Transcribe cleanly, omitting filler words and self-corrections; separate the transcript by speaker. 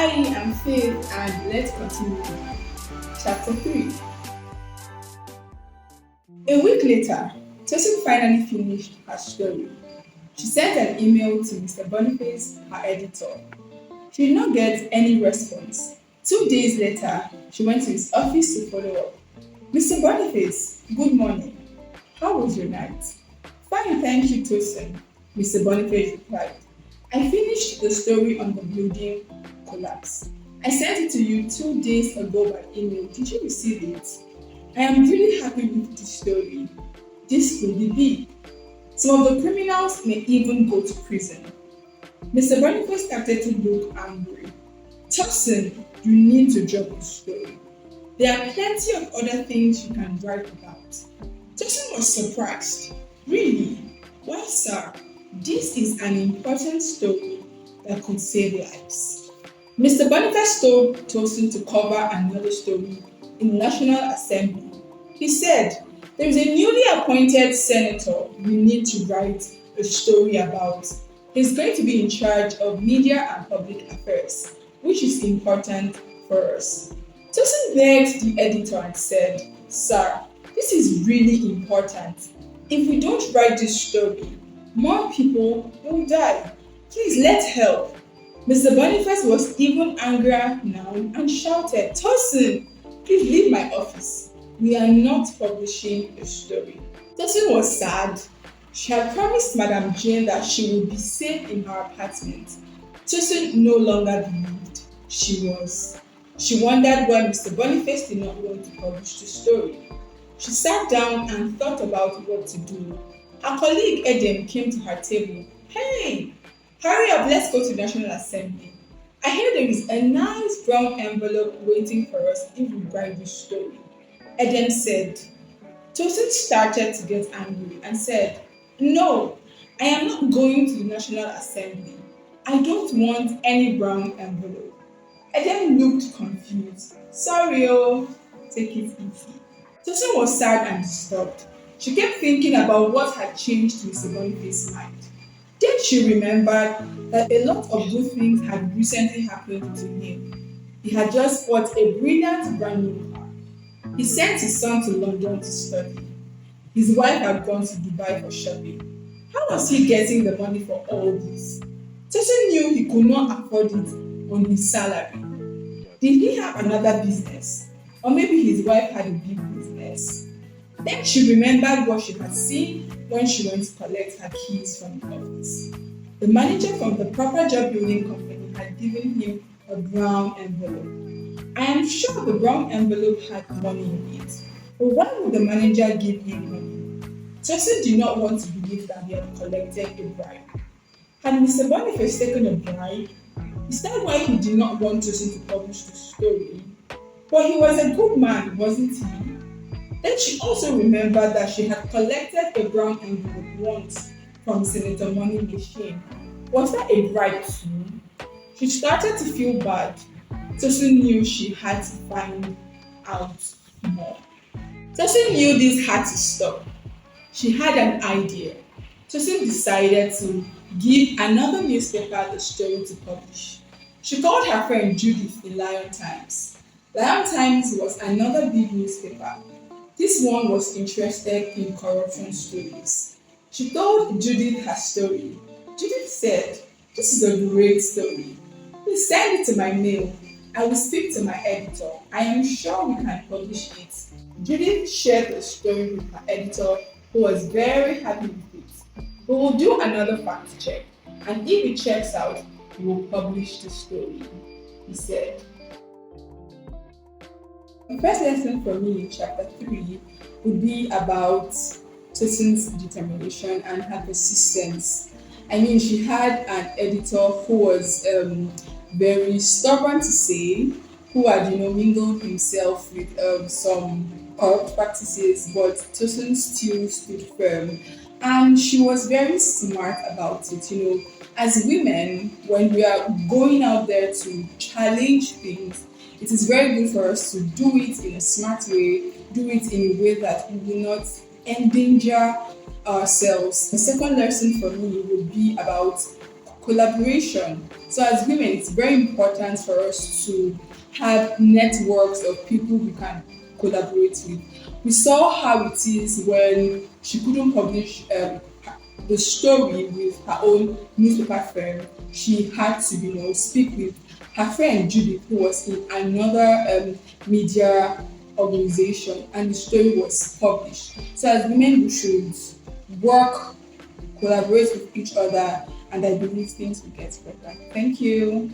Speaker 1: Hi, I'm Faith, and let's continue. Chapter 3. A week later, Tosin finally finished her story. She sent an email to Mr. Boniface, her editor. She did not get any response. 2 days later, she went to his office to follow up. Mr. Boniface, good morning. How was your night? Fine, thank you, Tosin, Mr. Boniface replied. I finished the story on the building collapse. I sent it to you 2 days ago by email. Did you receive it? I am really happy with this story. This could be big. Some of the criminals may even go to prison. Mr. Boniface started to look angry. Tosin, you need to drop the story. There are plenty of other things you can write about. Tosin was surprised. Really? Why, sir? This is an important story that could save lives. Mr. Boniface told Tosin to cover another story in the National Assembly. He said, there is a newly appointed senator you need to write a story about. He's going to be in charge of media and public affairs, which is important for us. Tosin begged the editor and said, Sir, this is really important. If we don't write this story, more people will die. Please, let's help. Mr. Boniface was even angrier now and shouted, Tosin, please leave my office. We are not publishing a story. Tosin was sad. She had promised Madam Jane that she would be safe in her apartment. Tosin no longer believed she was. She wondered why Mr. Boniface did not want to publish the story. She sat down and thought about what to do. Her colleague Edem came to her table. Hey, hurry up, let's go to the National Assembly. I hear there is a nice brown envelope waiting for us if we write this story. Edem said. Tosin started to get angry and said, No, I am not going to the National Assembly. I don't want any brown envelope. Edem looked confused. Sorry, take it easy. Tosin was sad and disturbed. She kept thinking about what had changed Mr. Boniface's mind. Then she remembered that a lot of good things had recently happened to him. He had just bought a brilliant brand new car. He sent his son to London to study. His wife had gone to Dubai for shopping. How was he getting the money for all this? Tosin knew he could not afford it on his salary. Did he have another business? Or maybe his wife had a big business? Then she remembered what she had seen when she went to collect her keys from the office. The manager from the proper job building company had given him a brown envelope. I am sure the brown envelope had money in it. But why would the manager give him money? Tosin did not want to believe that he had collected a bribe. Had Mr. Boniface taken a bribe? Is that why he did not want Tosin to publish the story? But he was a good man, wasn't he? Then she also remembered that she had collected a brown envelope once from Senator Money Machine. Was that a bribe too? She started to feel bad. Tosin knew she had to find out more. Tosin knew this had to stop. She had an idea. Tosin decided to give another newspaper the story to publish. She called her friend Judith in Lion Times. Lion Times was another big newspaper. This one was interested in corruption stories. She told Judith her story. Judith said, This is a great story. Please send it to my mail. I will speak to my editor. I am sure we can publish it. Judith shared the story with her editor, who was very happy with it. We will do another fact check, and if it checks out, we will publish the story, he said. The first lesson for me in chapter 3 would be about Tosin's determination and her persistence. I mean, she had an editor who was very stubborn to say, who had mingled himself with some corrupt practices, but Tosin still stood firm. And she was very smart about it. As women, when we are going out there to challenge things, it is very good for us to do it in a smart way, do it in a way that we will not endanger ourselves. The second lesson for me would be about collaboration. So as women, it's very important for us to have networks of people we can collaborate with. We saw how it is when she couldn't publish the story with her own newspaper firm. She had to, speak with her friend Judith, who was in another media organization, and the story was published. So as women, we should work, collaborate with each other, and I believe things will get better. Thank you.